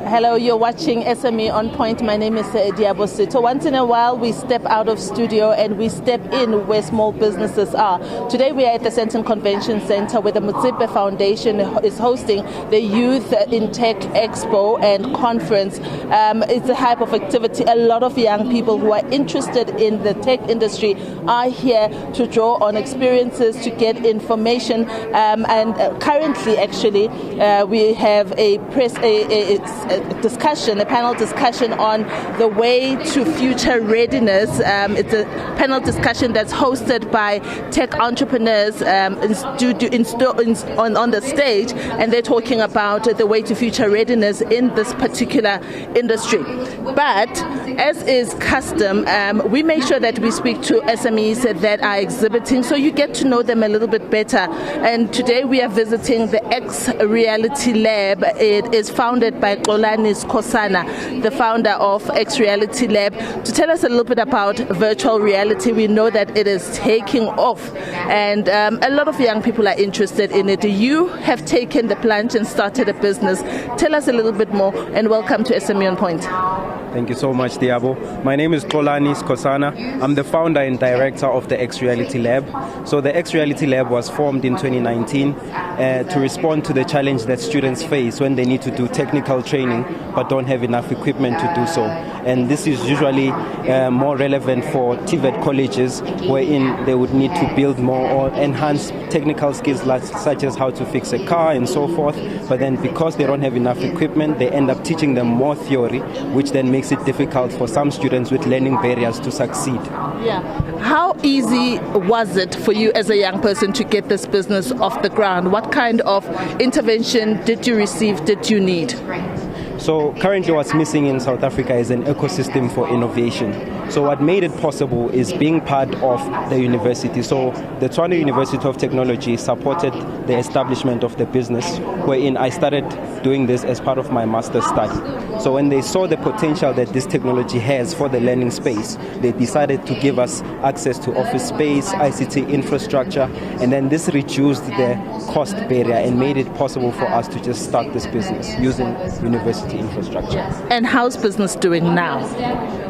Hello, you're watching SME On Point. My name is Diabo Sito. Once in a while, we step out of studio and we step in where small businesses are. Today, we are at the Sandton Convention Center where the Motsepe Foundation is hosting the Youth in Tech Expo and Conference. It's a type of activity. A lot of young people who are interested in the tech industry are here to draw on experiences, to get information. And currently, actually, we have a panel discussion on the way to future readiness. It's a panel discussion that's hosted by tech entrepreneurs on the stage, and they're talking about the way to future readiness in this particular industry. But as is custom, we make sure that we speak to SMEs that are exhibiting, so you get to know them a little bit better. And today we are visiting the X Reality Lab. It is founded by Xolani Skhosana, the founder of X Reality Lab, to tell us a little bit about virtual reality. We know that it is taking off, and a lot of young people are interested in it. You have taken the plunge and started a business. Tell us a little bit more, and welcome to SME On Point. Thank you so much, Diabo. My name is Xolani Skhosana. I'm the founder and director of the X Reality Lab. So the X Reality Lab was formed in 2019 to respond to the challenge that students face when they need to do technical training but don't have enough equipment to do so. And this is usually more relevant for TVET colleges, wherein they would need to build more or enhance technical skills such as how to fix a car and so forth. But then because they don't have enough equipment, they end up teaching them more theory, which then makes it difficult for some students with learning barriers to succeed. Yeah. How easy was it for you as a young person to get this business off the ground? What kind of intervention did you receive, did you need? So currently what's missing in South Africa is an ecosystem for innovation. So what made it possible is being part of the university. So the Tshwane University of Technology supported the establishment of the business, wherein I started doing this as part of my master's study. So when they saw the potential that this technology has for the learning space, they decided to give us access to office space, ICT infrastructure, and then this reduced the cost barrier and made it possible for us to just start this business using university infrastructure. And how's business doing now?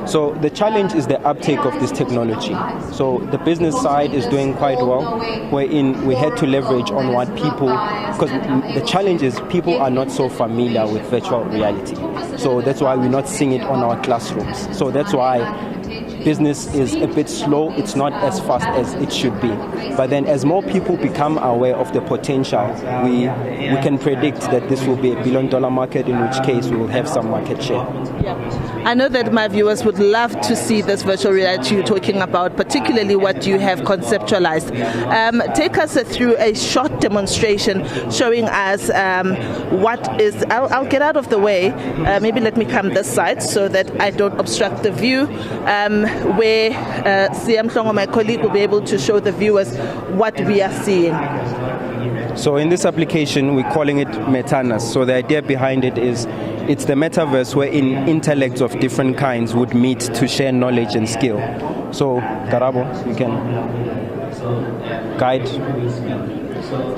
So the challenge is the uptake of this technology. So the business side is doing quite well, wherein we had to leverage on what people, because the challenge is people are not so familiar with virtual reality. So that's why we're not seeing it on our classrooms. So that's why business is a bit slow. It's not as fast as it should be. But then as more people become aware of the potential, we can predict that this will be a billion-dollar market, in which case we will have some market share. Yeah. I know that my viewers would love to see this virtual reality you're talking about, particularly what you have conceptualized. Take us through a short demonstration showing us what is... I'll get out of the way. Maybe let me come this side so that I don't obstruct the view. Where Siam Hlongo, my colleague, will be able to show the viewers what we are seeing. So in this application, we're calling it Metanas. So the idea behind it is it's the metaverse wherein intellects of different kinds would meet to share knowledge and skill. So, Karabo, you can guide.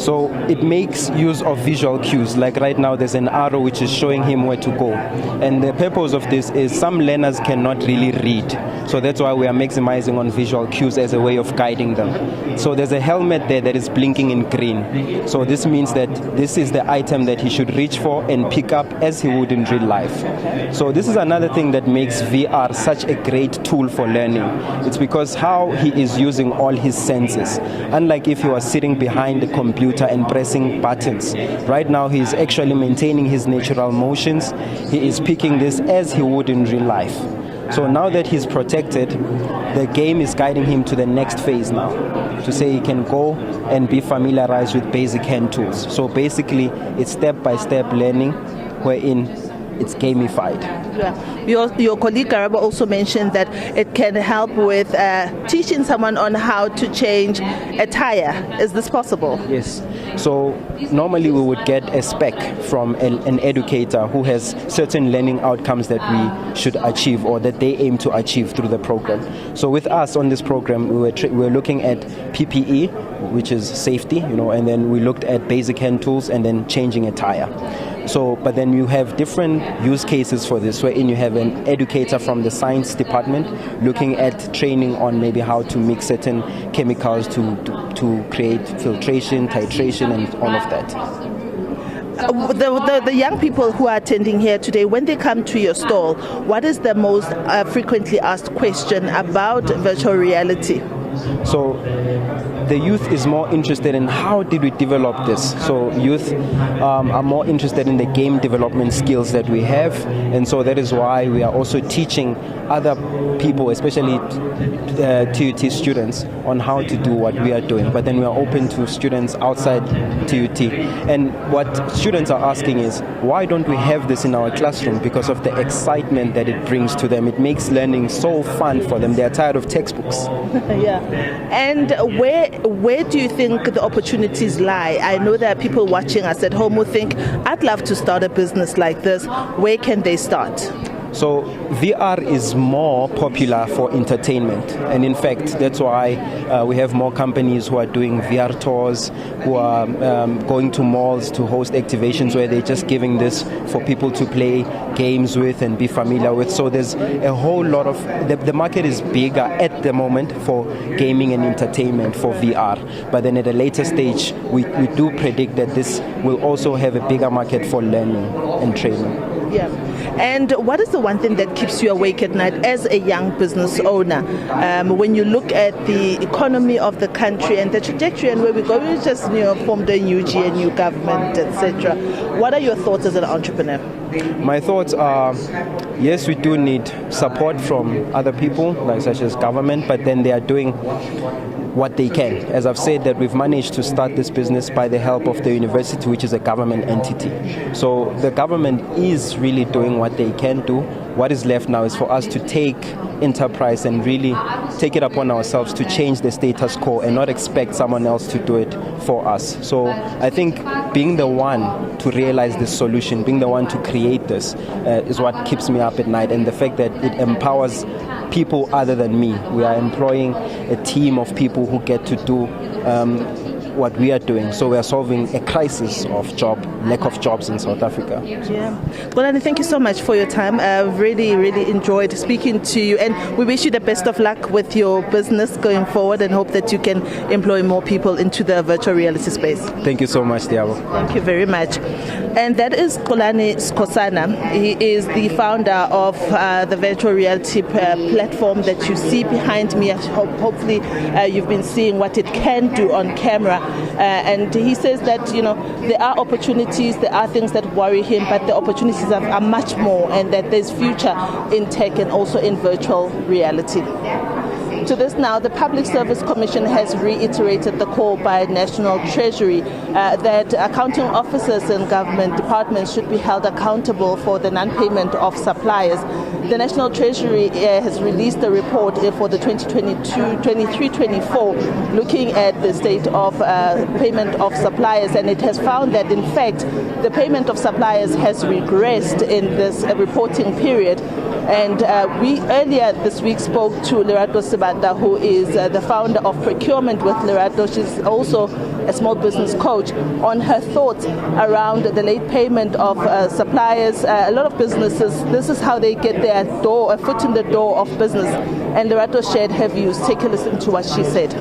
So it makes use of visual cues. Like right now there's an arrow which is showing him where to go. And the purpose of this is some learners cannot really read. So that's why we are maximizing on visual cues as a way of guiding them. So there's a helmet there that is blinking in green. So this means that this is the item that he should reach for and pick up as he would in real life. So this is another thing that makes VR such a great tool for learning. It's because how he is using all his senses. Unlike if he was sitting behind the computer and pressing buttons. Right now he is actually maintaining his natural motions. He is picking this as he would in real life. So now that he's protected, the game is guiding him to the next phase now, to say he can go and be familiarized with basic hand tools. So basically, it's step-by-step learning, wherein it's gamified. Yeah. Your colleague Garaba also mentioned that it can help with teaching someone on how to change a tire. Is this possible? Yes. So normally we would get a spec from an educator who has certain learning outcomes that we should achieve or that they aim to achieve through the program. So with us on this program, we were looking at PPE, which is safety, and then we looked at basic hand tools and then changing a tire. So, but then you have different use cases for this, wherein you have an educator from the science department looking at training on maybe how to mix certain chemicals to create filtration, titration, and all of that. The young people who are attending here today, when they come to your stall, what is the most frequently asked question about virtual reality? So the youth is more interested in how did we develop this. So youth are more interested in the game development skills that we have, and so that is why we are also teaching other people, especially TUT students, on how to do what we are doing. But then we are open to students outside TUT. And what students are asking is, why don't we have this in our classroom? Because of the excitement that it brings to them. It makes learning so fun for them. They are tired of textbooks. Yeah. And where do you think the opportunities lie? I know there are people watching us at home who think, I'd love to start a business like this. Where can they start? So VR is more popular for entertainment, and in fact that's why we have more companies who are doing VR tours, who are going to malls to host activations where they're just giving this for people to play games with and be familiar with. So there's a whole lot of, the market is bigger at the moment for gaming and entertainment for VR, but then at a later stage we do predict that this will also have a bigger market for learning and training. Yeah. And what is the one thing that keeps you awake at night as a young business owner? When you look at the economy of the country and the trajectory and where we're going, we just formed a new GNU government, etc. What are your thoughts as an entrepreneur? My thoughts are, yes, we do need support from other people, like such as government, but then they are doing what they can. As I've said, that we've managed to start this business by the help of the university, which is a government entity. So the government is really doing what they can do. What is left now is for us to take enterprise and really take it upon ourselves to change the status quo and not expect someone else to do it for us. So I think being the one to realize this solution, being the one to create this is what keeps me up at night, and the fact that it empowers people other than me. We are employing a team of people who get to do what we are doing. So we are solving a crisis of lack of jobs in South Africa. Yeah. Well, thank you so much for your time. I've really, really enjoyed speaking to you, and we wish you the best of luck with your business going forward and hope that you can employ more people into the virtual reality space. Thank you so much, Diabo. Thank you very much. And that is Xolani Skhosana. He is the founder of the virtual reality platform that you see behind me. Hopefully you've been seeing what it can do on camera. And he says that, there are opportunities, there are things that worry him, but the opportunities are much more, and that there's future in tech and also in virtual reality. To this now, the Public Service Commission has reiterated the call by National Treasury that accounting officers and government departments should be held accountable for the non-payment of suppliers. The National Treasury has released a report for the 2022-23-24 looking at the state of payment of suppliers, and it has found that in fact the payment of suppliers has regressed in this reporting period. And we earlier this week spoke to Lerato Sibanda, who is the founder of Procurement with Lerato. She's also a small business coach, on her thoughts around the late payment of suppliers. A lot of businesses, this is how they get their a foot in the door of business. And Lerato shared her views. Take a listen to what she said.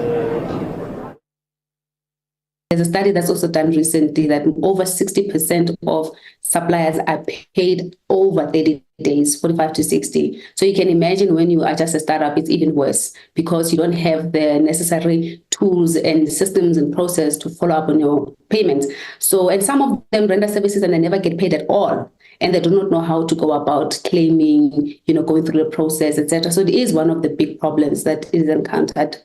There's a study that's also done recently that over 60% of suppliers are paid over 30 days, 45 to 60. So you can imagine when you are just a startup, it's even worse because you don't have the necessary tools and systems and process to follow up on your payments. So, and some of them render services and they never get paid at all. And they do not know how to go about claiming, going through the process, etc. So it is one of the big problems that is encountered.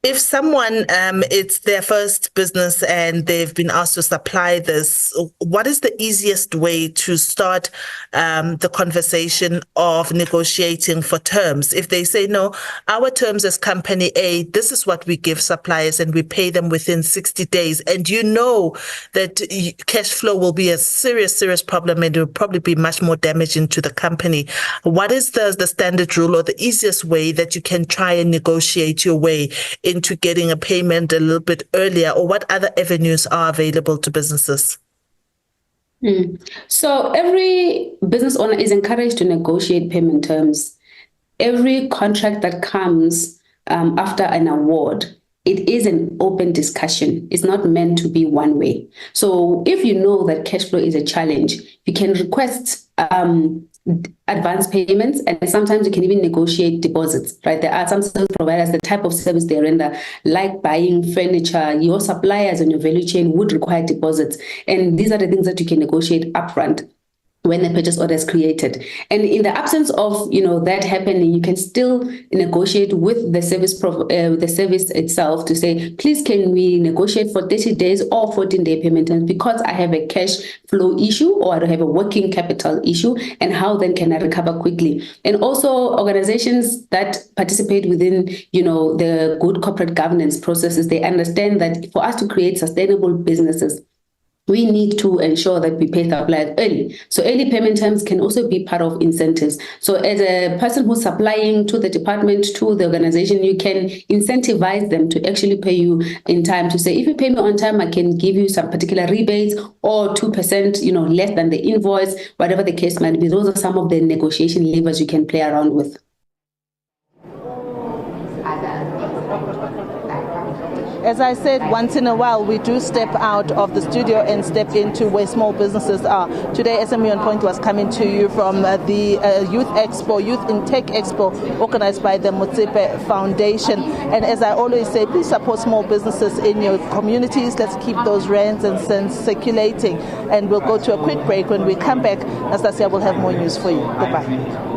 If someone, it's their first business and they've been asked to supply this, what is the easiest way to start the conversation of negotiating for terms? If they say, no, our terms as company A, this is what we give suppliers and we pay them within 60 days. And that cash flow will be a serious problem and it will probably be much more damaging to the company. What is the standard rule or the easiest way that you can try and negotiate your way into getting a payment a little bit earlier, or what other avenues are available to businesses? So every business owner is encouraged to negotiate payment terms. Every contract that comes after an award, it is an open discussion. It's not meant to be one way. So if you know that cash flow is a challenge, you can request advance payments, and sometimes you can even negotiate deposits, right? There are some service providers, the type of service they render, like buying furniture, your suppliers on your value chain would require deposits. And these are the things that you can negotiate upfront when the purchase order is created. And in the absence of that happening, you can still negotiate with the service itself to say, please, can we negotiate for 30 days or 14-day payment terms because I have a cash flow issue or I have a working capital issue, and how then can I recover quickly? And also organizations that participate within the good corporate governance processes, they understand that for us to create sustainable businesses, we need to ensure that we pay suppliers early. So early payment terms can also be part of incentives. So as a person who's supplying to the department, to the organization, you can incentivize them to actually pay you in time, to say, if you pay me on time, I can give you some particular rebates or 2%, less than the invoice, whatever the case might be. Those are some of the negotiation levers you can play around with. As I said, once in a while, we do step out of the studio and step into where small businesses are. Today, SME on Point was coming to you from the Youth in Tech Expo, organized by the Motsepe Foundation. And as I always say, please support small businesses in your communities. Let's keep those rands and cents circulating. And we'll go to a quick break. When we come back, Nastasia will have more news for you. Goodbye.